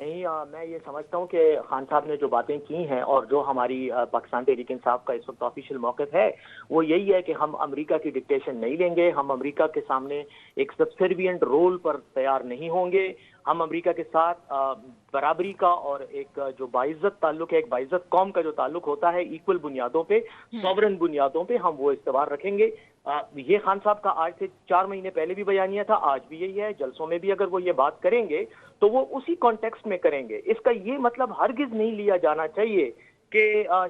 نہیں میں یہ سمجھتا ہوں کہ خان صاحب نے جو باتیں کی ہیں اور جو ہماری پاکستان تحریک انصاف کا اس وقت آفیشیل موقف ہے وہ یہی ہے کہ ہم امریکہ کی ڈکٹیشن نہیں لیں گے، ہم امریکہ کے سامنے ایک سبسروینٹ رول پر تیار نہیں ہوں گے، ہم امریکہ کے ساتھ برابری کا اور ایک جو باعزت تعلق ہے، ایک باعزت قوم کا جو تعلق ہوتا ہے ایکول بنیادوں پہ، سوورن بنیادوں پہ ہم وہ استوار رکھیں گے۔ یہ خان صاحب کا آج سے 4 مہینے پہلے بھی بیانیہ تھا، آج بھی یہی ہے، جلسوں میں بھی اگر وہ یہ بات کریں گے تو وہ اسی کانٹیکسٹ میں کریں گے۔ اس کا یہ مطلب ہرگز نہیں لیا جانا چاہیے کہ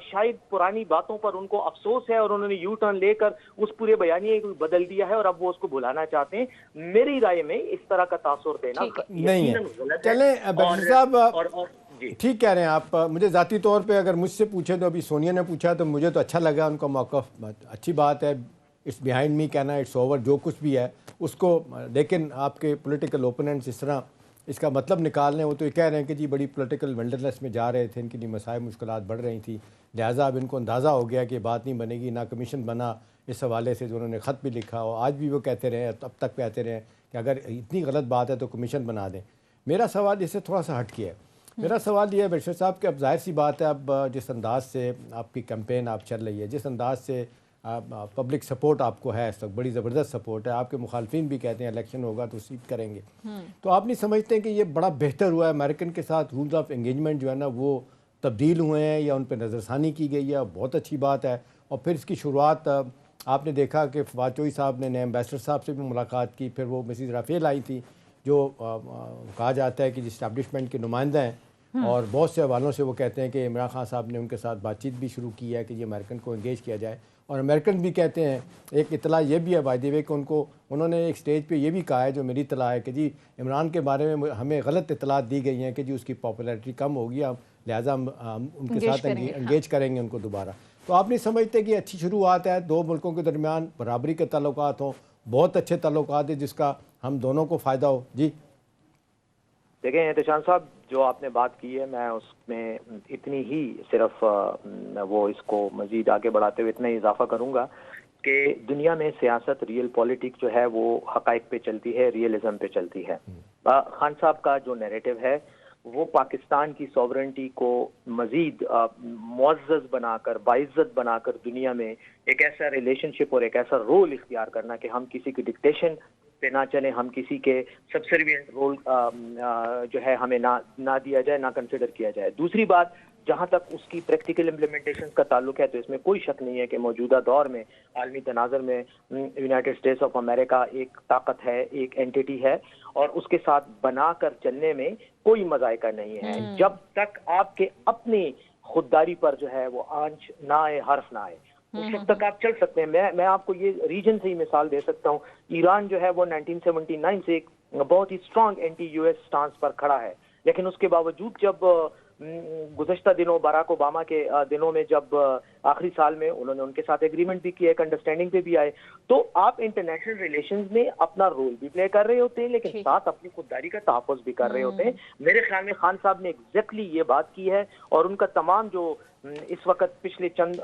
شاید پرانی باتوں پر ان کو افسوس ہے اور انہوں نے یو ٹرن لے کر اس پورے بیانیے کو بدل دیا ہے اور اب وہ اس کو بھلانا چاہتے ہیں۔ میری رائے میں اس طرح کا تاثر دینا نہیں ہے۔ چلیں بخشی صاحب ٹھیک کہہ رہے ہیں آپ، مجھے ذاتی طور پہ اگر مجھ سے پوچھے تو ابھی سونیا نے پوچھا تو مجھے تو اچھا لگا ان کا موقف، اچھی بات ہے، اٹس بیہائنڈ می کہنا اٹس اوور، جو کچھ بھی ہے اس کو، لیکن آپ کے پولیٹیکل اوپوننٹس اس طرح اس کا مطلب نکال رہے ہیں، وہ تو یہ کہہ رہے ہیں کہ جی بڑی پولیٹیکل ولڈرنیس میں جا رہے تھے، ان کے لیے مسائل مشکلات بڑھ رہی تھیں، لہٰذا اب ان کو اندازہ ہو گیا کہ بات نہیں بنے گی، نہ کمیشن بنا اس حوالے سے جو انہوں نے خط بھی لکھا، اور آج بھی وہ کہتے رہے، اب تک کہتے رہے کہ اگر اتنی غلط بات ہے تو کمیشن بنا دیں۔ میرا سوال اس سے تھوڑا سا ہٹ کیا ہے، میرا سوال یہ ہے بشیر صاحب کہ اب ظاہر سی بات ہے، اب جس انداز سے آپ کی کیمپین آپ چل رہی ہے، جس انداز سے پبلک سپورٹ آپ کو ہے، اس وقت بڑی زبردست سپورٹ ہے، آپ کے مخالفین بھی کہتے ہیں الیکشن ہوگا تو سیٹ کریں گے، تو آپ نہیں سمجھتے کہ یہ بڑا بہتر ہوا ہے، امریکن کے ساتھ رولز آف انگیجمنٹ جو ہے نا وہ تبدیل ہوئے ہیں یا ان پہ نظر ثانی کی گئی ہے، بہت اچھی بات ہے۔ اور پھر اس کی شروعات آپ نے دیکھا کہ فواد چوہدری صاحب نے نئے ایمبیسڈر صاحب سے بھی ملاقات کی، پھر وہ مسز رافیل آئی تھی جو کہا جاتا ہے کہ اسٹیبلشمنٹ کے نمائندہ ہیں، اور بہت سے حوالوں سے وہ کہتے ہیں کہ عمران خان صاحب نے ان کے ساتھ بات چیت بھی شروع کی ہے کہ یہ امریکن کو انگیج کیا جائے، اور امریکن بھی کہتے ہیں، ایک اطلاع یہ بھی ہے بائی دی وے کہ انہوں نے ایک سٹیج پہ یہ بھی کہا ہے جو میری اطلاع ہے کہ جی عمران کے بارے میں ہمیں غلط اطلاعات دی گئی ہیں کہ جی اس کی پاپولیرٹی کم ہوگی، لہٰذا ہم ان کے ساتھ انگیج کریں گے ان کو دوبارہ۔ تو آپ نہیں سمجھتے کہ اچھی شروعات ہے، دو ملکوں کے درمیان برابری کے تعلقات ہوں، بہت اچھے تعلقات ہیں جس کا ہم دونوں کو فائدہ ہو؟ جی دیکھیں احتشام صاحب، جو آپ نے بات کی ہے میں اس میں اتنی ہی صرف وہ اس کو مزید آگے بڑھاتے ہوئے اتنا ہی اضافہ کروں گا کہ دنیا میں سیاست، ریئل پولیٹک جو ہے وہ حقائق پہ چلتی ہے، ریئلزم پہ چلتی ہے۔ خان صاحب کا جو نیریٹو ہے وہ پاکستان کی سوورنٹی کو مزید معزز بنا کر، باعزت بنا کر دنیا میں ایک ایسا ریلیشن شپ اور ایک ایسا رول اختیار کرنا کہ ہم کسی کی ڈکٹیشن پہ نہ چلیں، ہم کسی کے سبسروینٹ رول جو ہے ہمیں نہ دیا جائے، نہ کنسیڈر کیا جائے۔ دوسری بات، جہاں تک اس کی پریکٹیکل امپلیمنٹیشن کا تعلق ہے تو اس میں کوئی شک نہیں ہے کہ موجودہ دور میں عالمی تناظر میں یونائٹڈ اسٹیٹس آف امریکہ ایک طاقت ہے، ایک اینٹی ہے، اور اس کے ساتھ بنا کر چلنے میں کوئی مذائقہ نہیں ہے جب تک آپ کے اپنی خودداری پر جو ہے وہ آنچ نہ آئے، حرف نہ آئے، اس وقت تک آپ چل سکتے ہیں۔ میں آپ کو یہ ریجن سے ہی مثال دے سکتا ہوں، ایران جو ہے وہ 1979 سے ایک بہت ہی strong anti U S stance پر کھڑا ہے، لیکن اس کے باوجود جب گزشتہ دنوں باراک اوباما کے دنوں میں جب آخری سال میں انہوں نے ان کے ساتھ ایگریمنٹ بھی کیا، ایک انڈرسٹینڈنگ پہ بھی آئے، تو آپ انٹرنیشنل ریلیشنز میں اپنا رول بھی پلے کر رہے ہوتے ہیں لیکن ساتھ اپنی خودداری کا تحفظ بھی کر رہے ہوتے ہیں۔ میرے خیال میں خان صاحب نے ایگزیکٹلی یہ بات کی ہے، اور ان کا تمام جو اس وقت پچھلے چند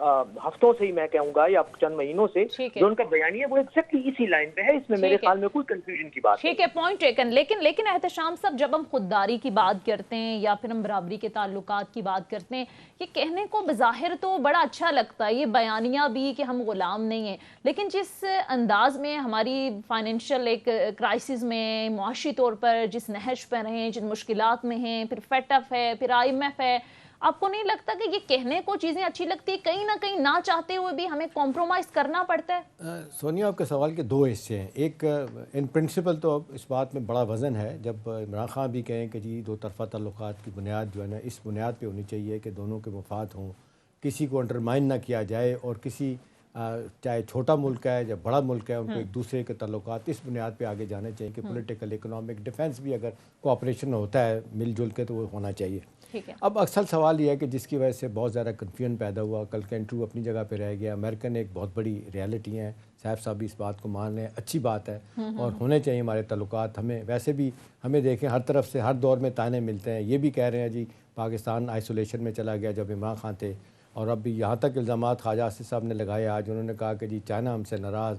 ہفتوں سے ہی میں کہوں گا یا چند مہینوں سے جو ان کا بیانیہ وہ ایگزیکٹلی اسی لائن پہ ہے، اس میں میرے خیال میں کوئی کنفیوژن کی بات نہیں۔ ٹھیک ہے، پوائنٹ ٹیکن، لیکن احتشام صاحب جب ہم خودداری کی بات کرتے ہیں یا پھر ہم برابری کے تعلقات کی بات کرتے ہیں، یہ کہنے کو بظاہر تو بڑا اچھا لگتا ہے، یہ بیانیہ بھی کہ ہم غلام نہیں ہیں، لیکن جس انداز میں ہماری فائنینشیل ایک کرائسس میں معاشی طور پر جس نہج پہ رہے ہیں، جن مشکلات میں ہیں، پھر فیٹ اف ہے، پھر IMF ہے، آپ کو نہیں لگتا کہ یہ کہنے کو چیزیں اچھی لگتی ہیں، کہیں نہ کہیں نہ چاہتے ہوئے بھی ہمیں کمپرومائز کرنا پڑتا ہے؟ سونیا، آپ کے سوال کے دو حصے ہیں۔ ایک ان پرنسپل تو اس بات میں بڑا وزن ہے، جب عمران خان بھی کہیں کہ جی دو طرفہ تعلقات کی بنیاد جو ہے نا اس بنیاد پہ ہونی چاہیے کہ دونوں کے مفاد ہوں، کسی کو انڈرمائن نہ کیا جائے، اور کسی چاہے چھوٹا ملک ہے یا بڑا ملک ہے ان کو ایک دوسرے کے تعلقات اس بنیاد پہ آگے جانے چاہیے کہ پولیٹیکل، اکنامک، ڈیفینس بھی اگر کوآپریشن ہوتا ہے مل جل کے تو وہ ہونا چاہیے۔ اب اکثر سوال یہ ہے کہ جس کی وجہ سے بہت زیادہ کنفیوژن پیدا ہوا، کل کا انٹرویو اپنی جگہ پہ رہ گیا، امریکن ایک بہت بڑی ریالٹی ہے، صاحب بھی اس بات کو مان رہے ہیں، اچھی بات ہے اور ہونے چاہیے ہمارے تعلقات۔ ہمیں ویسے بھی ہمیں دیکھیں ہر طرف سے ہر دور میں تانے ملتے ہیں، یہ بھی کہہ رہے ہیں جی پاکستان آئسولیشن میں چلا گیا جب عمران خان تھے، اور اب بھی یہاں تک الزامات خواجہ آصف صاحب نے لگائے، آج انہوں نے کہا کہ جی چائنا ہم سے ناراض،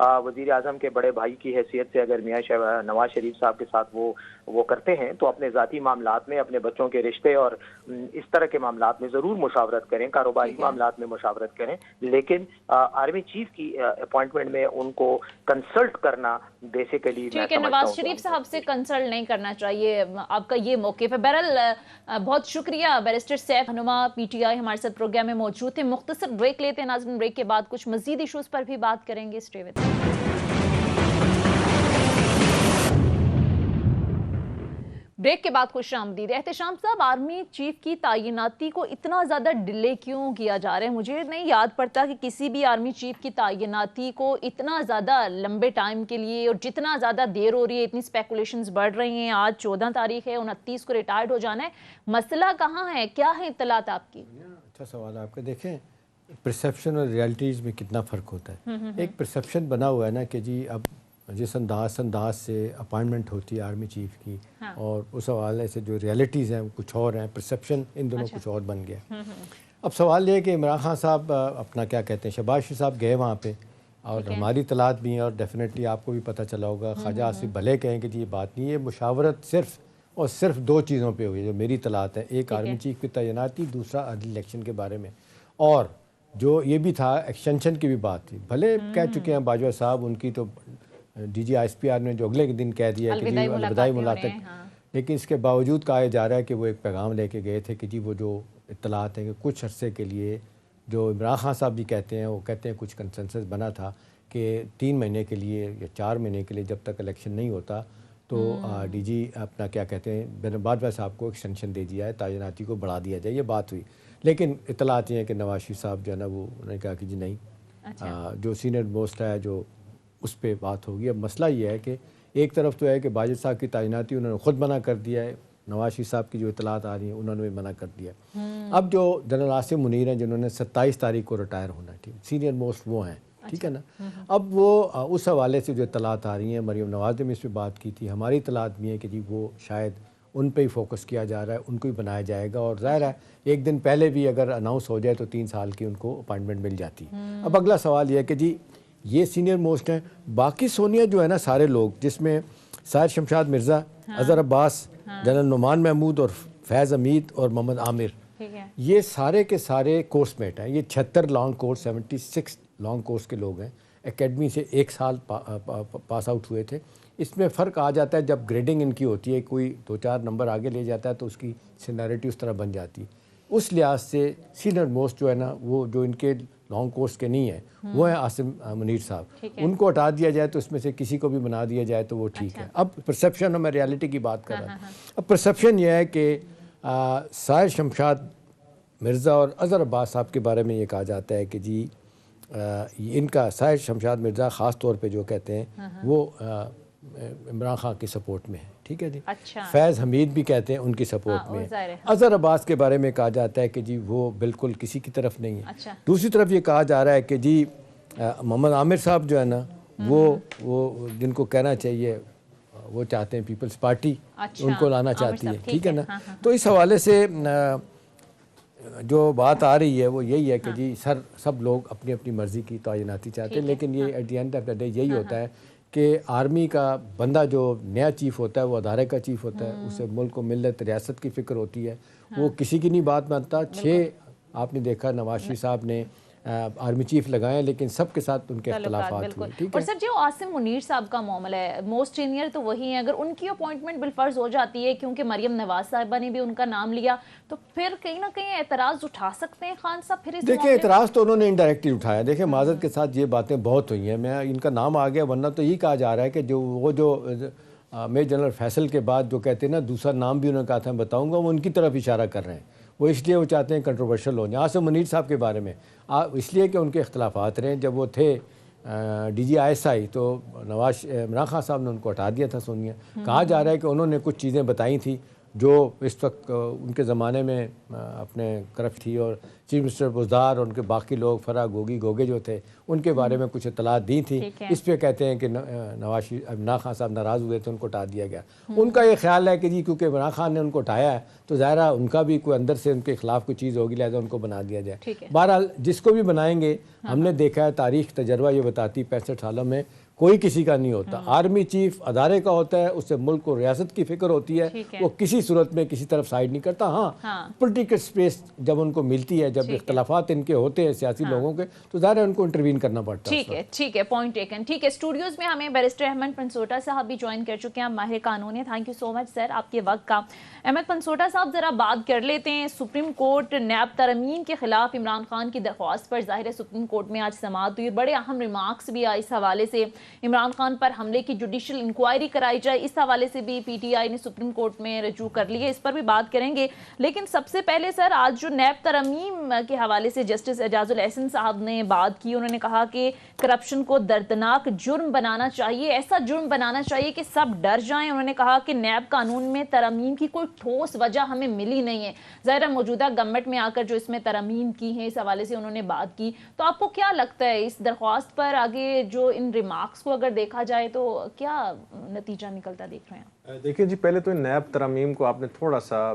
وزیر اعظم کے بڑے بھائی کی حیثیت سے اگر میاں نواز شریف صاحب کے ساتھ وہ کرتے ہیں تو اپنے ذاتی معاملات میں، اپنے بچوں کے رشتے اور اس طرح کے معاملات میں ضرور مشاورت کریں، کاروباری معاملات میں مشاورت کریں، لیکن آرمی چیف کی اپوائنٹمنٹ میں ان کو کنسلٹ کرنا بیسیکلی ٹھیک ہے، نواز شریف صاحب سے کنسلٹ نہیں کرنا چاہیے، آپ کا یہ موقف ہے۔ بہرحال بہت شکریہ بیرسٹر سیف رہنما پی ٹی آئی ہمارے ساتھ پروگرام میں موجود تھے۔ مختصر بریک لیتے ہیں ناظرین، بریک کے بعد کچھ مزید ایشوز پر بھی بات کریں گے، اسٹے ود۔ بریک کے بعد خوش آمدید۔ احتشام صاحب، آرمی چیف کی تعیناتی کو اتنا زیادہ ڈیلے کیوں کیا جا رہا ہے؟ مجھے نہیں یاد پڑتا کہ کسی بھی آرمی چیف کی تعیناتی کو اتنا زیادہ لمبے ٹائم کے لیے، اور جتنا زیادہ دیر ہو رہی ہے، اتنی اسپیکولیشنز بڑھ رہی ہیں۔ آج 14 تاریخ ہے، 29 کو ریٹائرڈ ہو جانا ہے، مسئلہ کہاں ہے؟ کیا ہے اطلاعات آپ کی؟ اچھا سوال آپ کا۔ دیکھیں پرسیپشن اور ریالٹیز میں کتنا فرق ہوتا ہے۔ ایک پرسیپشن بنا ہوا ہے نا کہ جی اب جس انداز سے اپائنٹمنٹ ہوتی ہے آرمی چیف کی، اور اس حوالے سے جو ریالٹیز ہیں وہ کچھ اور ہیں، پرسیپشن ان دونوں کچھ اور بن گیا۔ اب سوال یہ ہے کہ عمران خان صاحب اپنا کیا کہتے ہیں، شہباز شریف صاحب گئے وہاں پہ، اور ہماری اطلاعات بھی ہیں، اور ڈیفینیٹلی آپ کو بھی پتہ چلا ہوگا، خواجہ آصف بھلے کہیں کہ جی یہ بات نہیں ہے، مشاورت صرف اور صرف 2 چیزوں پہ ہوئی ہے جو میری اطلاعات ہیں، ایک آرمی چیف کی تعیناتی، دوسرا عدلی الیکشن کے بارے میں، اور جو یہ بھی تھا ایکسٹینشن کی بھی بات تھی۔ بھلے کہہ چکے ہیں باجوہ صاحب، ان کی تو D G I S P R نے جو اگلے دن کہہ دیا کہ جی الوداعی ملاقات، لیکن اس کے باوجود کہا جا رہا ہے کہ وہ ایک پیغام لے کے گئے تھے کہ جی وہ جو اطلاعات ہیں کہ کچھ عرصے کے لیے، جو عمران خان صاحب بھی کہتے ہیں، وہ کہتے ہیں کچھ کنسنسس بنا تھا کہ 3 مہینے کے لیے یا 4 مہینے کے لیے جب تک الیکشن نہیں ہوتا تو ڈی جی اپنا کیا کہتے ہیں باجوہ صاحب کو ایکسٹینشن دے دیا ہے، تعیناتی کو بڑھا دیا جائے، یہ بات ہوئی۔ لیکن اطلاعات یہ ہیں کہ نواز شریف صاحب جو ہے نا وہ انہوں نے کہا کہ جی نہیں، جو سینئر موسٹ ہے جو اس پہ بات ہوگی۔ اب مسئلہ یہ ہے کہ ایک طرف تو ہے کہ باجوہ صاحب کی تعیناتی انہوں نے خود منع کر دیا ہے، نواز شریف صاحب کی جو اطلاعات آ رہی ہیں انہوں نے بھی منع کر دیا۔ اب جو جنرل عاصم منیر ہیں جنہوں نے 27 تاریخ کو ریٹائر ہونا ہے، ٹھیک، سینئر موسٹ وہ ہیں، ٹھیک ہے نا۔ اب وہ اس حوالے سے جو اطلاعات آ رہی ہیں، مریم نواز نے بھی اس پہ بات کی تھی، ہماری اطلاعات بھی ہیں کہ جی وہ شاید ان پہ ہی فوکس کیا جا رہا ہے، ان کو ہی بنایا جائے گا، اور ظاہر ہے ایک دن پہلے بھی اگر اناؤنس ہو جائے تو 3 سال کی ان کو اپائنٹمنٹ مل جاتی۔ اب اگلا سوال یہ ہے کہ جی یہ سینئر موسٹ ہیں، باقی سونیا جو ہے نا سارے لوگ، جس میں ساحر شمشاد مرزا، اظہر عباس، جنرل نعمان محمود اور فیض حمید اور محمد عامر، یہ سارے کے سارے کورس میٹ ہیں۔ یہ 76 لانگ کورس، 76 لانگ کورس کے لوگ ہیں، اکیڈمی سے 1 سال پاس آؤٹ ہوئے تھے۔ اس میں فرق آ جاتا ہے جب گریڈنگ ان کی ہوتی ہے، کوئی 2-4 نمبر آگے لے جاتا ہے تو اس کی سینیرٹی اس طرح بن جاتی ہے۔ اس لحاظ سے سینئر موسٹ جو ہے نا وہ جو ان کے لانگ کورس کے نہیں ہیں وہ ہیں عاصم منیر صاحب، ان کو ہٹا دیا جائے تو اس میں سے کسی کو بھی بنا دیا جائے تو وہ ٹھیک ہے۔ اب پرسیپشن، میں ریالٹی کی بات کر رہا ہوں، اب پرسیپشن یہ ہے کہ ساحر شمشاد مرزا اور اظہر عباس صاحب کے بارے میں یہ کہا جاتا ہے کہ جی ان کا، ساحر شمشاد مرزا خاص طور پہ جو کہتے ہیں وہ عمران خان کی سپورٹ میں ہے، ٹھیک ہے جی۔ فیض حمید بھی کہتے ہیں ان کی سپورٹ میں ہے۔ اظہر عباس کے بارے میں کہا جاتا ہے کہ جی وہ بالکل کسی کی طرف نہیں ہے۔ دوسری طرف یہ کہا جا رہا ہے کہ جی محمد عامر صاحب جو ہے نا وہ جن کو کہنا چاہیے وہ چاہتے ہیں پیپلز پارٹی ان کو لانا چاہتی ہے، ٹھیک ہے نا۔ تو اس حوالے سے جو بات آ رہی ہے وہ یہی ہے کہ جی سب لوگ اپنی اپنی مرضی کی تعیناتی چاہتے ہیں، لیکن یہ at the end of the day یہی ہوتا ہے کہ آرمی کا بندہ جو نیا چیف ہوتا ہے وہ ادارے کا چیف ہوتا ہے، اسے ملک و ملت ریاست کی فکر ہوتی ہے، وہ کسی کی نہیں بات مانتا۔ 6 آپ نے دیکھا نواز شریف صاحب نے آرمی چیف لگائے، لیکن سب کے ساتھ ان کے اختلافات ہوئے، ٹھیک ہے۔ اور سر جو عاصم منیر صاحب کا معاملہ ہے، موسٹ سینئر تو وہی ہیں، اگر ان کی اپوائنٹمنٹ بالفرض ہو جاتی ہے کیونکہ مریم نواز صاحبہ نے بھی ان کا نام لیا، تو پھر کہیں نہ کہیں اعتراض اٹھا سکتے ہیں خان صاحب پھر اس دیکھیں اعتراض تو انہوں نے انڈائریکٹلی اٹھایا۔ دیکھیں معذرت کے ساتھ یہ باتیں بہت ہوئی ہیں، میں ان کا نام آ گیا، ورنہ تو یہی کہا جا رہا ہے کہ جو میجر جنرل فیصل کے بعد جو کہتے ہیں نا دوسرا نام بھی انہوں نے کہا تھا میں بتاؤں گا، وہ ان کی طرف اشارہ کر رہے ہیں، وہ اس لیے وہ چاہتے ہیں کنٹروورشل ہو جائیں۔ عاصم منیر صاحب کے بارے میں اس لیے کہ ان کے اختلافات رہے، جب وہ تھے D G I S I تو عمران خان صاحب نے ان کو ہٹا دیا تھا سونیا۔ کہا جا رہا ہے کہ انہوں نے کچھ چیزیں بتائی تھیں جو اس وقت ان کے زمانے میں اپنے کرپٹ تھی، اور چیف منسٹر بزدار اور ان کے باقی لوگ فرا گوگے جو تھے ان کے بارے میں کچھ اطلاعات دی تھیں. اس پہ کہتے ہیں کہ عمران خان صاحب ناراض ہوئے تو ان کو ہٹا دیا گیا. ان کا یہ خیال ہے کہ جی کیونکہ عمران خان نے ان کو ہٹایا ہے تو ظاہر ہے ان کا بھی کوئی اندر سے ان کے خلاف کوئی چیز ہوگی، لہٰذا ان کو بنا دیا جائے. بہرحال جس کو بھی بنائیں گے، ہم نے دیکھا ہے تاریخ تجربہ یہ بتاتی 65 سالوں میں کوئی کسی کا نہیں ہوتا. آرمی چیف ادارے کا ہوتا ہے، اس سے ملک کو ریاست کی فکر ہوتی ہے، وہ کسی صورت میں کسی طرف سائیڈ نہیں کرتا. ہاں پولیٹیکل سپیس جب ان کو ملتی ہے، جب اختلافات ان کے ہوتے ہیں سیاسی لوگوں کے، تو ظاہر ہے ان کو انٹروین کرنا پڑتا ہے. ٹھیک ہے، پوائنٹ ٹیکن. ٹھیک ہے، اسٹوڈیوز میں ہمیں بیرسٹر احمد پنسوٹا صاحب بھی جوائن کر چکے ہیں، ماہر قانون ہیں. تھینک یو سو مچ سر آپ کے وقت کا. احمد پنسوٹا صاحب ذرا بات کر لیتے ہیں سپریم کورٹ نیب ترمیم کے خلاف عمران خان کی درخواست پر. ظاہر ہے سپریم کورٹ میں آج سماعت ہوئی، بڑے اہم ریمارکس بھی آئے اس حوالے سے. عمران خان پر حملے کی جوڈیشل انکوائری کرائی جائے، اس حوالے سے بھی پی ٹی آئی نے سپریم کورٹ میں رجوع کر لی ہے، اس پر بھی بات کریں گے. لیکن سب سے پہلے سر آج جو نیب ترمیم کے حوالے سے جسٹس اعجاز الاحسن صاحب نے بات کی، انہوں نے کہا کہ کرپشن کو دردناک جرم بنانا چاہیے، ایسا جرم بنانا چاہیے کہ سب ڈر جائیں. انہوں نے کہا کہ نیب قانون میں ترمیم کی کوئی ٹھوس وجہ ہمیں ملی نہیں ہے. ظاہر موجودہ گورنمنٹ میں آ کر جو اس میں ترمیم کی ہیں اس حوالے سے انہوں نے بات کی. تو آپ کو کیا لگتا ہے اس درخواست پر آگے جو ان ریمارکس کو اگر دیکھا جائے تو کیا نتیجہ نکلتا دیکھ رہے ہیں؟ دیکھیں جی، پہلے تو نیب ترمیم کو آپ نے تھوڑا سا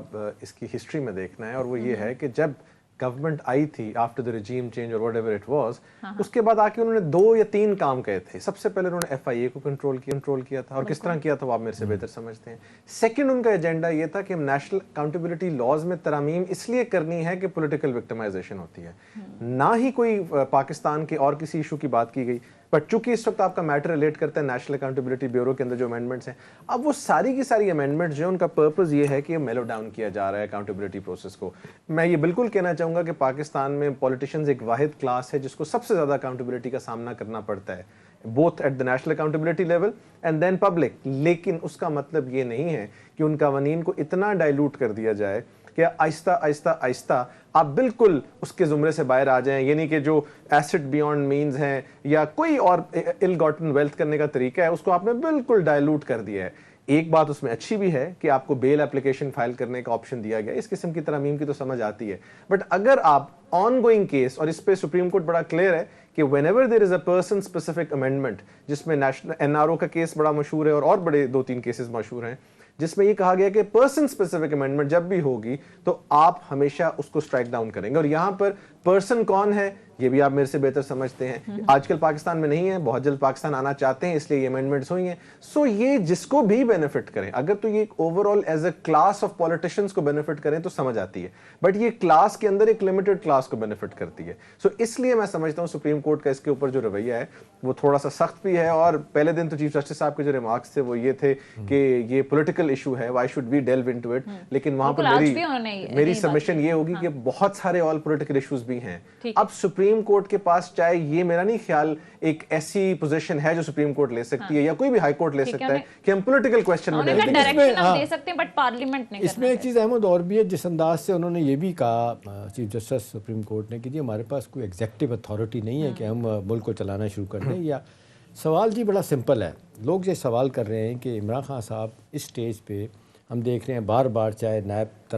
اس کی ہسٹری میں دیکھنا ہے، اور وہ یہ ہے کہ جب گورنمنٹ آئی تھی آفٹر دا رجیم چینج اور واٹ ایور اٹ واز، اس کے بعد آ کے انہوں نے 2 یا 3 کام کہے تھے. سب سے پہلے انہوں نے ایف آئی اے کو کنٹرول کیا تھا، اور کس طرح کیا تھا وہ آپ میرے سے بہتر سمجھتے ہیں. سیکنڈ ان کا ایجنڈا یہ تھا کہ ہم نیشنل اکاؤنٹیبلٹی لاز میں ترامیم اس لیے کرنی ہے کہ پولیٹیکل وکٹمائزیشن ہوتی ہے، نہ ہی کوئی پاکستان کے اور کسی ایشو کی بات کی گئی. بٹ چونکہ اس وقت آپ کا میٹر ریلیٹ کرتا ہے نیشنل اکاؤنٹیبلٹی بیورو کے اندر جو امینڈمنٹس ہیں، اب وہ ساری کی ساری امینڈمنٹس جو ان کا پرپز یہ ہے کہ میلو ڈاؤن کیا جا رہا ہے اکاؤنٹیبلٹی پروسیس کو. میں یہ بالکل کہنا چاہوں گا کہ پاکستان میں پولیٹیشنز ایک واحد کلاس ہے جس کو سب سے زیادہ اکاؤنٹیبلٹی کا سامنا کرنا پڑتا ہے، both at the national accountability level and then public. لیکن اس کا مطلب یہ نہیں ہے کہ ان قوانین کو اتنا ڈائلوٹ کر دیا جائے کہ آہستہ آہستہ آہستہ آپ بالکل اس کے زمرے سے باہر آ جائیں. یعنی کہ جو ایسٹ بیونڈ مینز ہیں یا کوئی اور ال گاٹن ویلتھ کرنے کا طریقہ ہے، اس کو آپ نے بالکل ڈائلوٹ کر دیا ہے. ایک بات اس میں اچھی بھی ہے کہ آپ کو بیل اپلیکیشن فائل کرنے کا آپشن دیا گیا، اس قسم کی ترامیم کی تو سمجھ آتی ہے. بٹ اگر آپ آن گوئنگ کیس، اور اس پہ سپریم کورٹ بڑا کلیئر ہے کہ when ever there is a person specific amendment, جس میں نیشنل این آر او کا کیس بڑا مشہور ہے اور بڑے 2-3 کیسز مشہور ہیں جس میں یہ کہا گیا کہ پرسن اسپیسیفک امینڈمنٹ جب بھی ہوگی تو آپ ہمیشہ اس کو اسٹرائک ڈاؤن کریں گے. اور یہاں پر پرسن کون ہے یہ بھی آپ میرے سے بہتر سمجھتے ہیں. آج کل پاکستان میں نہیں ہے، بہت جلد پاکستان آنا چاہتے ہیں، اس لیے یہ امینڈمنٹس ہوئی ہیں. سو یہ جس کو بھی بینیفٹ کریں، اگر تو یہ over all as a class of politicians کو بینیفٹ کریں تو سمجھ آتی ہے، بٹ یہ کلاس کے اندر ایک لمیٹڈ کلاس کو بینیفٹ کرتی ہے. سو اس لیے میں سمجھتا ہوں سپریم کورٹ کا اس کے اوپر جو رویہ ہے وہ تھوڑا سا سخت بھی ہے. اور پہلے دن تو چیف جسٹس صاحب کے جو ریمارکس تھے وہ یہ تھے کہ یہ پولیٹیکل ایشو ہے، why should we delve into it. لیکن وہاں پر میری سبمیشن یہ ہوگی کہ بہت سارے آل پولیٹیکل ایشوز بھی ہیں. اب سپریم کورٹ کے پاس چاہے یہ میرا نہیں خیال ایک ایسی پوزیشن ہے جو سپریم کورٹ لے سکتی ہے یا کوئی بھی ہائی کورٹ لے سکتا ہے کہ ہم پولیٹیکل کوسچن میں دے سکتے ہیں، بٹ پارلیمنٹ نے اس میں ایک چیز احمد اور بھی ہے. جس انداز سے انہوں نے یہ بھی کہا چیف جسٹس سپریم کورٹ نے کہ جی ہمارے پاس کوئی ایگزیکٹو اتھارٹی نہیں ہے کہ ہم ملک کو چلانا شروع کر دیں. یا سوال جی بڑا سمپل ہے. لوگ یہ سوال کر رہے ہیں کہ عمران خان صاحب اس سٹیج پہ ہم دیکھ رہے ہیں بار بار، چاہے نیب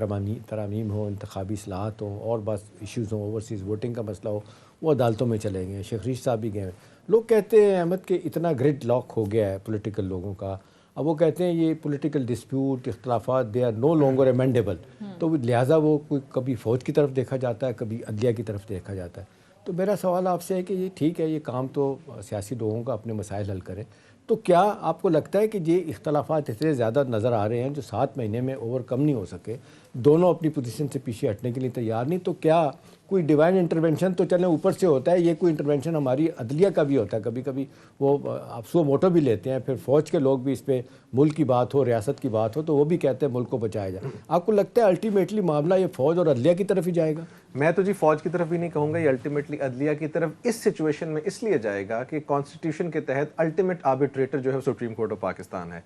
ترامیم ہو، انتخابی اصلاحات ہوں، اور بس ایشوز ہوں، اوورسیز ووٹنگ کا مسئلہ ہو، وہ عدالتوں میں چلے گئے ہیں. شیخ ریش صاحب بھی گئے ہیں. لوگ کہتے ہیں احمد کہ اتنا گریڈ لاک ہو گیا ہے پولیٹیکل لوگوں کا. اب وہ کہتے ہیں یہ پولیٹیکل ڈسپیوٹ، اختلافات دے آر نو لانگر امینڈیبل. تو لہٰذا وہ کبھی فوج کی طرف دیکھا جاتا ہے، کبھی عدلیہ کی طرف دیکھا جاتا ہے. تو میرا سوال آپ سے ہے کہ یہ ٹھیک ہے، یہ کام تو سیاسی لوگوں کا اپنے مسائل حل کریں، تو کیا آپ کو لگتا ہے کہ یہ اختلافات اتنے زیادہ نظر آ رہے ہیں جو 7 مہینے میں اوور کم نہیں ہو سکے، دونوں اپنی پوزیشن سے پیچھے ہٹنے کے لیے تیار نہیں، تو کیا کوئی ڈیوائن انٹرونشن تو چلیں اوپر سے ہوتا ہے، یہ کوئی انٹرونشن ہماری عدلیہ کا بھی ہوتا ہے؟ کبھی کبھی وہ آپ سو موٹو بھی لیتے ہیں، پھر فوج کے لوگ بھی اس پہ ملک کی بات ہو، ریاست کی بات ہو، تو وہ بھی کہتے ہیں ملک کو بچایا جائے. آپ کو لگتا ہے الٹیمیٹلی معاملہ یہ فوج اور عدلیہ کی طرف ہی جائے گا؟ میں تو جی فوج کی طرف بھی نہیں کہوں گا، یہ الٹیمیٹلی عدلیہ کی طرف اس سچویشن میں اس لیے جائے گا کہ کانسٹیٹیوشن کے تحت الٹیمیٹ آربیٹریٹر جو ہے سپریم کورٹ آف پاکستان ہے.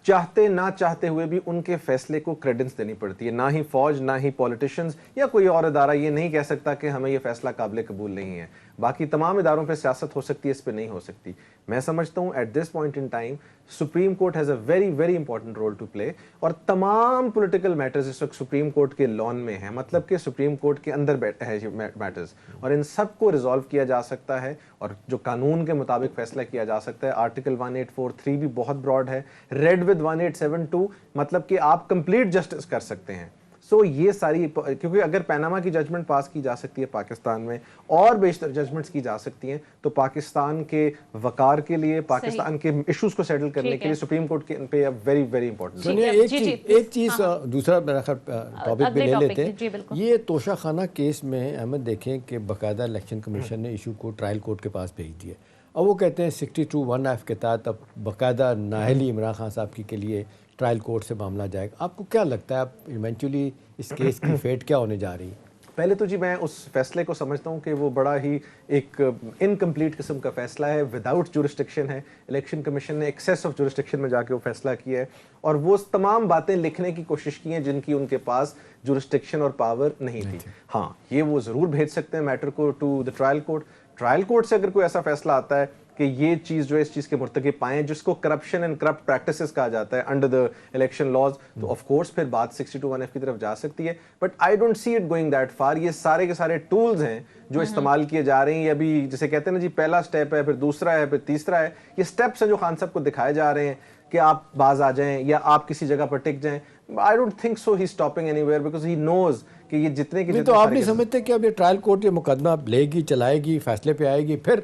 چاہتے نہ چاہتے ہوئے بھی ان کے فیصلے کو کریڈنس دینی پڑتی ہے. نہ ہی فوج، نہ ہی پولیٹیشنز یا کوئی اور ادارہ یہ نہیں کہہ سکتا سکتا کہ ہمیں یہ فیصلہ قابل قبول نہیں ہے. باقی تمام اداروں پہ سیاست ہو سکتی ہے, اس پہ نہیں ہو سکتی. میں سمجھتا ہوں at this point in time Supreme Court has a very very important role to play, اور تمام پولیٹیکل میٹرز اس وقت سپریم کورٹ کے لان میں ہیں, مطلب کہ سپریم کورٹ کے اندر ہے یہ میٹرز, اور ان سب کو ریزالو کیا جا سکتا ہے, اور جو قانون کے مطابق فیصلہ کیا جا سکتا ہے. آرٹیکل 1843 بھی بہت براڈ ہے, ریڈ ود 1872 مطلب کہ آپ کمپلیٹ جسٹس کر سکتے ہیں. سو یہ ساری, کیونکہ اگر پیناما کی ججمنٹ پاس کی جا سکتی ہے پاکستان میں, اور بیشتر ججمنٹس کی جا سکتی ہیں, تو پاکستان کے وقار کے لیے, پاکستان کے ایشوز کو سیٹل کرنے کے لیے سپریم کورٹ کے پہ ویری ویری امپورٹنٹ. ایک چیز دوسرا میرا ٹاپک بھی لے لیتے ہیں. یہ توشہ خانہ کیس میں احمد دیکھیں کہ باقاعدہ الیکشن کمیشن نے ایشو کو ٹرائل کورٹ کے پاس بھیج دیا. اب وہ کہتے ہیں 62(1)(f) کے تحت اب باقاعدہ نااہلی عمران خان صاحب کے لیے ٹرائل کورٹ سے معاملہ جائے گا. آپ کو کیا لگتا ہے اب ایونچولی اس کیس کی فیٹ کیا ہونے جا رہی ہے؟ پہلے تو جی میں اس فیصلے کو سمجھتا ہوں کہ وہ بڑا ہی ایک انکمپلیٹ قسم کا فیصلہ ہے, وداؤٹ جورسڈکشن ہے. الیکشن کمیشن نے ایکسیس آف جورسڈکشن میں جا کے وہ فیصلہ کیا ہے, اور وہ تمام باتیں لکھنے کی کوشش کی ہیں جن کی ان کے پاس جورسڈکشن اور پاور نہیں تھی. ہاں, یہ وہ ضرور بھیج سکتے ہیں میٹر کو to the trial court. Trial court سے اگر کوئی ایسا فیصلہ آتا ہے کہ یہ چیز جو ہے اس چیز کے مرتکب پائیں, جس کو کرپشن اینڈ کرپٹ پریکٹسز کہا جاتا ہے انڈر دا الیکشن لاز, تو آف کورس پھر بات 62(1)(f) کی طرف جا سکتی ہے. But I don't see it going that for. یہ سارے کے سارے ٹولز ہیں جو استعمال کیے جا رہے ہیں. یہ ابھی جسے کہتے ہیں نا جی, پہلا اسٹیپ ہے, پھر دوسرا ہے, پھر تیسرا ہے. یہ اسٹیپس ہیں جو خان صاحب کو دکھائے جا رہے ہیں کہ آپ باز آ جائیں یا آپ کسی جگہ پر ٹک جائیں. I don't think so he's stopping anywhere because he knows کہ یہ جتنے کی, تو آپ نہیں سمجھتے کہ اب یہ ٹرائل کورٹ یہ مقدمہ لے گی, چلائے گی, فیصلے پہ آئے گی, پھر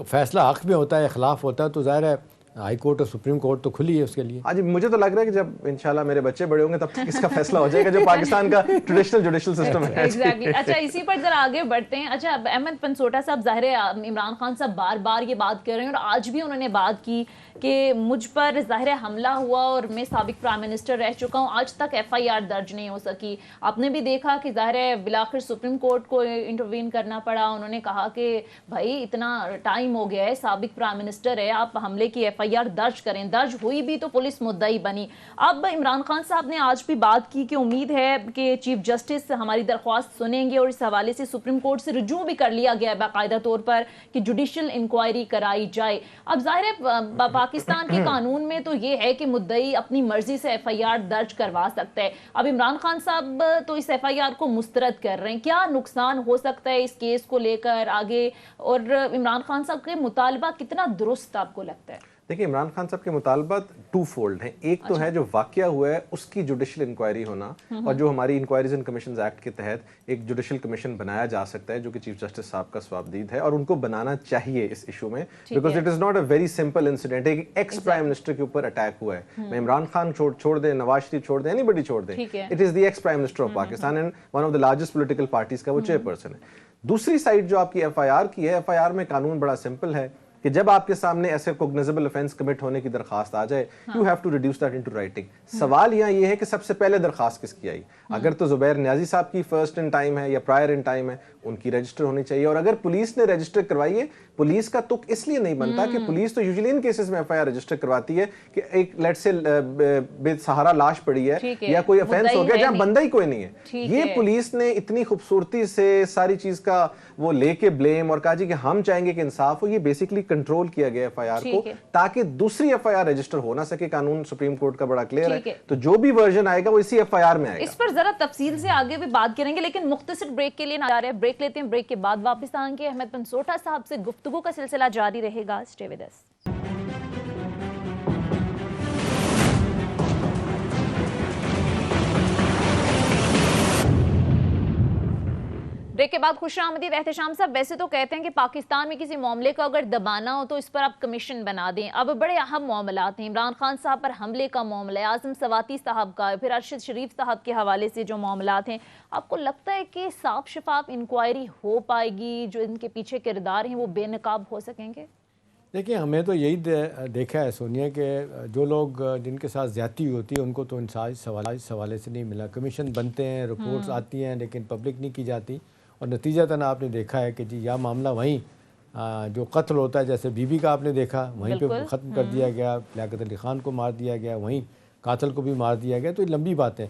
فیصلہ حق میں ہوتا ہے, خلاف ہوتا ہے, تو ظاہر ہے ہائی کورٹ اور سپریم کورٹ تو کھلی ہے اس کے لیے. ہاں جی, مجھے تو لگ رہا ہے کہ جب انشاءاللہ میرے بچے بڑے ہوں گے تب تک اس کا فیصلہ ہو جائے گا, جو پاکستان کا ٹریڈیشنل جوڈیشل سسٹم ہے. ایگزیکٹلی. اچھا, اسی پر ذرا آگے بڑھتے ہیں. اچھا, احمد پنسوٹا صاحب, ظاہر ہے عمران خان صاحب بار بار یہ بات کر رہے ہیں, اور آج بھی انہوں نے بات کی کہ مجھ پر ظاہر حملہ ہوا اور میں سابق پرائم منسٹر رہ چکا ہوں, آج تک FIR درج نہیں ہو سکی. آپ نے بھی دیکھا کہ ظاہر ہے بالآخر سپریم کورٹ کو انٹروین کرنا پڑا. انہوں نے کہا کہ بھائی اتنا ٹائم ہو گیا ہے, سابق پرائم منسٹر ہے, آپ حملے کی FIR درج کریں. درج ہوئی بھی تو پولیس مدعی بنی. اب عمران خان صاحب نے آج بھی بات کی کہ امید ہے کہ چیف جسٹس ہماری درخواست سنیں گے, اور اس حوالے سے سپریم کورٹ سے رجوع بھی کر لیا گیا ہے باقاعدہ طور پر کہ جوڈیشل انکوائری کرائی جائے. اب ظاہر ہے پاکستان کے قانون میں تو یہ ہے کہ مدعی اپنی مرضی سے FIR درج کروا سکتا ہے. اب عمران خان صاحب تو اس FIR کو مسترد کر رہے ہیں. کیا نقصان ہو سکتا ہے اس کیس کو لے کر آگے, اور عمران خان صاحب کے مطالبہ کتنا درست آپ کو لگتا ہے؟ دیکھیں, عمران خان صاحب کے مطالبات ٹو فولڈ ہیں. ایک تو ہے جو واقعہ ہوا ہے اس کی جوڈیشل انکوائری ہونا, اور جو ہماری انکوائریز اینڈ کمیشنز ایکٹ کے تحت ایک جوڈیشل کمیشن بنایا جا سکتا ہے جو کہ چیف جسٹس صاحب کا ثوابدید ہے, اور ان کو بنانا چاہیے اس ایشو میں, because it is not a very simple incident. ایک ایکس پرائم منسٹر کے اوپر اٹیک ہوا ہے. میں عمران خان چھوڑ دیں, نواز شریف چھوڑ دیں, اینی بڈی چھوڑ دیں, it is the ex prime minister of Pakistan and one of the largest political parties کا وہ چیئر پرسن ہے. دوسری سائڈ جو آپ کی FIR کی ہے, FIR میں قانون بڑا سمپل ہے کہ جب آپ کے سامنے ایسے کوگنیزبل افینس کمٹ ہونے کی درخواست آ جائے, you have to reduce that into writing. سوال یہاں یہ ہے کہ سب سے پہلے درخواست کس کی آئی. اگر تو زبیر نیازی صاحب کی فرسٹ ان ٹائم ہے یا پرائر ان ٹائم ہے, ان کی رجسٹر ہونی چاہیے. اور اگر پولیس نے رجسٹر کروائی ہے, پولیس کا تک اس لیے نہیں بنتا کہ پولیس تو یوزلی ان کیسز میں FIR رجسٹر کرواتی ہے کہ ایک لیٹ سے بے سہارا لاش پڑی ہے یا کوئی افینس ہو گیا جہاں بندہ ہی کوئی نہیں ہے. یہ پولیس نے اتنی خوبصورتی سے ساری چیز کا وہ لے کے بلیم اور کہا جی کہ ہم چاہیں گے کہ انصاف ہو, یہ بیسکلی کنٹرول کیا گیا FIR کو تاکہ دوسری FIR رجسٹر ہو نہ سکے. قانون سپریم کورٹ کا بڑا کلیئر ہے, تو جو بھی ورژن آئے گا وہ اسی FIR میں آئے گا. اس پر ذرا تفصیل سے آگے بھی بات کریں گے, لیکن مختصر بریک کے لیے نہ جا رہے ہیں. بریک لیتے ہیں, بریک کے بعد واپس آئیں گے. احمد پنسوٹا صاحب سے گفتگو کا سلسلہ جاری رہے گا. Stay with us. بریک کے بعد خوش آمدید احتشام صاحب. ویسے تو کہتے ہیں کہ پاکستان میں کسی معاملے کو اگر دبانا ہو تو اس پر آپ کمیشن بنا دیں. اب بڑے اہم معاملات ہیں, عمران خان صاحب پر حملے کا معاملہ ہے, اعظم سواتی صاحب کا, پھر ارشد شریف صاحب کے حوالے سے جو معاملات ہیں. آپ کو لگتا ہے کہ صاف شفاف انکوائری ہو پائے گی, جو ان کے پیچھے کردار ہیں وہ بے نقاب ہو سکیں گے؟ دیکھیں, ہمیں تو یہی دیکھا ہے سونیا کہ جو لوگ جن کے ساتھ زیادتی ہوتی ہے ان کو تو انصاف اس حوالے سے نہیں ملا. کمیشن بنتے ہیں, رپورٹس آتی ہیں, لیکن پبلک نہیں کی جاتی, اور نتیجتاً آپ نے دیکھا ہے کہ جی یا معاملہ وہیں جو قتل ہوتا ہے, جیسے بی بی کا آپ نے دیکھا, وہیں پہ ختم کر دیا گیا. لیاقت علی خان کو مار دیا گیا, وہیں قاتل کو بھی مار دیا گیا. تو یہ لمبی بات ہے.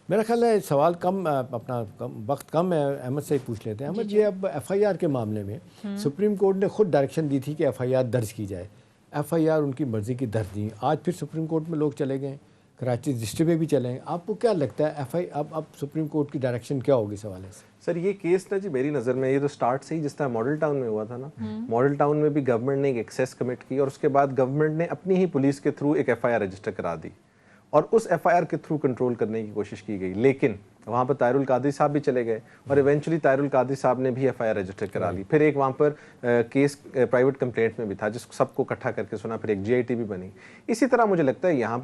میرا خیال ہے سوال اپنا وقت کم ہے، احمد سے ہی پوچھ لیتے ہیں. احمد، یہ اب ایف آئی آر کے معاملے میں سپریم کورٹ نے خود ڈائریکشن دی تھی کہ ایف آئی آر درج کی جائے. ایف آئی آر ان کی مرضی کی درج نہیں. آج پھر سپریم کورٹ میں لوگ چلے گئے، کراچی رجسٹری میں بھی چلے گئے. آپ کو کیا لگتا ہے اب سپریم کورٹ کی ڈائریکشن کیا ہوگی اس حوالے سے؟ سر یہ کیس نا جی میری نظر میں یہ تو سٹارٹ سے ہی جس طرح ماڈل ٹاؤن میں ہوا تھا نا، ماڈل ٹاؤن میں بھی گورنمنٹ نے ایک ایکسیس کمٹ کی اور اس کے بعد گورنمنٹ نے اپنی ہی پولیس کے تھرو ایک ایف آئی آر رجسٹر کرا دی اور اس ایف آئی آر کے تھرو کنٹرول کرنے کی کوشش کی گئی. لیکن وہاں پر طاہر القادری صاحب بھی چلے گئے اور ایونچولی طاہر القادری صاحب نے بھی ایف آئی آر رجسٹر کرا لی. پھر ایک وہاں پر کیس پرائیویٹ کمپلینٹ میں بھی تھا جس کو سب کو اکٹھا کر کے سنا، پھر ایک جی آئی ٹی بھی بنی. اسی طرح مجھے لگتا ہے یہاں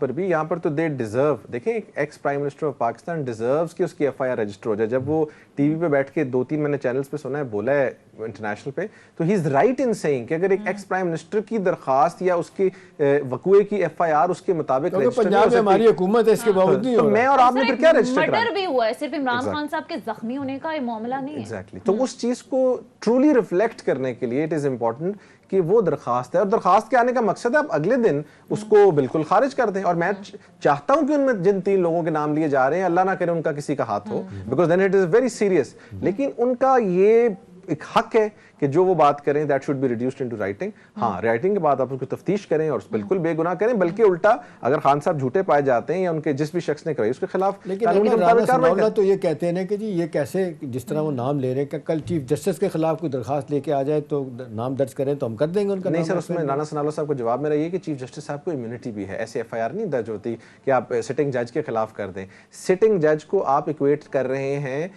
پر تو دے ڈیزرو، دیکھیں ایک ex prime minister of Pakistan deserves کہ اس کی ایف آئی آر رجسٹر ہو جائے. جب وہ ٹی وی پہ بیٹھ کے 2-3 میں نے چینلز پہ سنا ہے بولا ہے انٹرنیشنل پہ، تو ہی از رائٹ ان سیئنگ کہ اگر ایک ایکس پرائم منسٹر کی درخواست یا اس کی وقوعے کی ایف آئی آر اس کے مطابق رجسٹر پنجاب میں ہماری حکومت ہے، اس کے باوجود نہیں تو میں اور آپ نے پھر کیا رجسٹر کرایا؟ مرڈر بھی ہوا ہے، صرف عمران خان صاحب کے زخمی ہونے کا یہ معاملہ نہیں ہے. ایگزیکٹلی. تو اس چیز کو ٹرولی ریفلیکٹ کرنے کے لیے اٹ از امپورٹنٹ کہ وہ درخواست ہے اور درخواست کے آنے کا مقصد ہے آپ اگلے دن اس کو بالکل خارج کر دیں. اور میں چاہتا ہوں کہ ان میں جن 3 لوگوں کے نام لیے جا رہے ہیں اللہ نہ کرے ان کا کسی کا ہاتھ ہو، because then it is very serious. لیکن ان کا یہ ایک حق ہے کہ جو وہ بات کریں that should be reduced into writing. ہاں، رائٹنگ کے بعد آپ اس کو تفتیش کریں اور بالکل بے گناہ کریں، بلکہ الٹا اگر خان صاحب جھوٹے پائے جاتے ہیں یا ان کے جس بھی شخص نے کرائی اس کے خلاف لیکن تو یہ کہتے ہیں کہ جی یہ کیسے، جس طرح وہ نام لے رہے ہیں کہ کل چیف جسٹس کے خلاف کوئی درخواست لے کے آ جائے تو نام درج کریں تو ہم کر دیں گے ان کا. نہیں سر، اس میں رانا ثناء اللہ صاحب کو جواب میرا یہ کہ چیف جسٹس صاحب کو امیونٹی بھی ہے، ایسے ایف آئی آر نہیں درج ہوتی کہ آپ سٹنگ جج کے خلاف کر دیں. سٹنگ جج کو آپ ایکویٹ کر رہے ہیں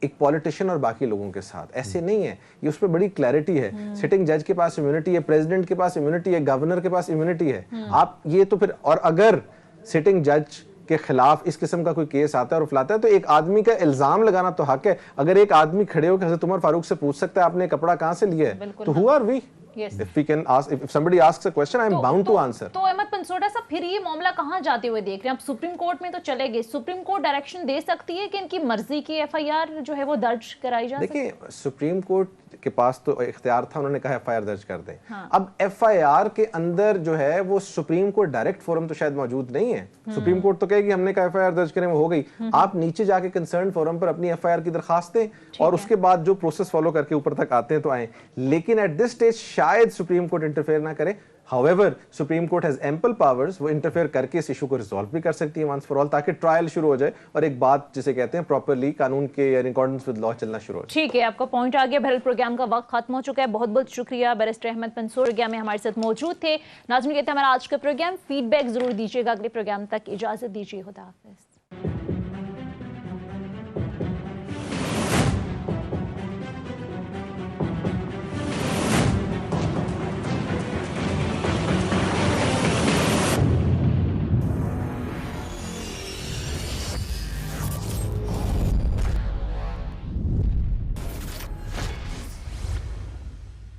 ایک پولیٹیشین اور باقی لوگوں کے ساتھ، ایسے نہیں ہے. یہ اس پہ بڑی کلیئرٹی ہے. سٹنگ جج کے پاس امیونٹی ہے، پریزیڈنٹ کے پاس امیونٹی ہے، گورنر کے پاس امیونٹی ہے. آپ یہ تو پھر، اور اگر سٹنگ جج کے خلاف اس قسم کا کوئی کیس آتا ہے اور افلاتا ہے تو ایک آدمی کا الزام لگانا تو حق ہے. اگر ایک آدمی کھڑے ہو کہ حضرت عمر فاروق سے پوچھ سکتا ہے آپ نے کپڑا کہاں سے لیا ہے، تو who are we? If we can ask, if somebody asks a question, I am bound to answer. تو احمد پنسوٹا صاحب پھر یہ معاملہ کہاں جاتے ہوئے دیکھ رہے ہیں؟ اب سپریم کورٹ میں تو چلے گئے، سپریم کورٹ ڈائریکشن دے سکتی ہے کہ ان کی مرضی کی ایف آئی آر جو ہے وہ درج کرائی جا سکتی ہے؟ دیکھیں سپریم کورٹ کے پاس تو اختیار تھا، انہوں نے کہا ایف آئی آر درج کر دیں. اب ایف آئی آر کے اندر جو ہے وہ سپریم کورٹ ڈائریکٹ فورم تو شاید موجود نہیں ہے. سپریم کورٹ تو کہے گی ہم نے کہا ایف آئی آر درج کریں وہ ہو گئی. آپ نیچے جا کے کنسرن فورم پر اپنی ایف آئی آر کی درخواست دیں اور اس کے بعد جو پروسیس فالو کر کے اوپر تک آتے ہیں تو آئیں. لیکن ایٹ دس اسٹیج شاید سپریم کورٹ انٹرفیئر نہ کرے. However, Supreme Court has ample powers, وہ انٹرفیئر کر کے اس ایشو کو ریزالو بھی کر سکتی ہے once for all تاکہ ٹرائل شروع ہو جائے اور ایک بات جسے کہتے ہیں پراپرلی قانون کے ان اکارڈنس ود لا چلنا شروع ہو جائے. ٹھیک ہے، آپ کا پوائنٹ آ گیا. بہرحال پروگرام کا وقت ختم ہو چکا ہے. بہت بہت شکریہ بیرسٹر احمد پنسوٹا میں ہمارے ساتھ موجود تھے. ناظرین، کہتے ہیں ہمارا آج کا پروگرام فیڈ بیک ضرور دیجیے گا. اگلے پروگرام تک اجازت دیجیے. خدا حافظ.